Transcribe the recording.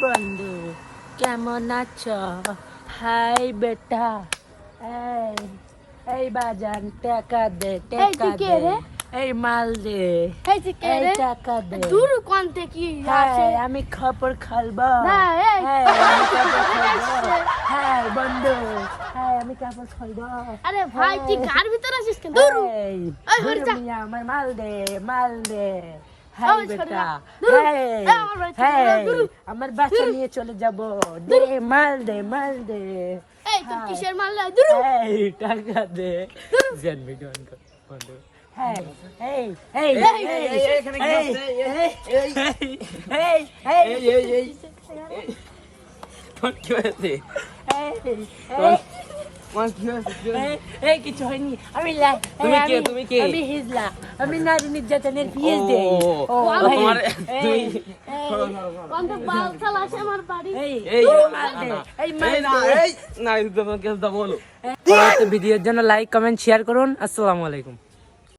বন্ধু কেমন আছো? হাই বেটা, এই বাজান টাকা দে, টাকা দে, এই মাল দে, এই টাকা দে। দূর কোন থেকে আসে? আমি খবর খালবো। না, এই হ্যাঁ বন্ধু, আমি কাপড় খালবো। আরে ভাই তুই কার ভিতর আছিস কেন? দূর এই এই ঘরে যা। মিয়া, আমার মাল দে, মাল দে। হাই ওই বেটা, ছোড়া, দূর। হেই, আমার বাড়ি থেকে হেই, দূর। আমার বাচ্চা নিয়ে চলে যাব। দে মাল দে, মাল দে। এই তুই কিসের মাল লাই? দূর এই টাকা দে। জেন ভিডিও অন কর বন্ধু। হেই, হেই, হেই, এখানে কি হচ্ছে? হেই, হেই, তোর কি হয়েছে? তোমার কি হয়েছে? এই কিছু হয়নি। আমি তুমি কে? তুমি কে? আমি হিজলা। আমি নারী নির্যাতনের পিএস দেই। তোমার তুই কোন তো বাল চালা আসে আমার বাড়ি। এই মাল দে, এই মাল এই না দে। এই না তোমাকে বলো। ভিডিওর জন্য লাইক কমেন্ট শেয়ার করুন। আসসালামু আলাইকুম।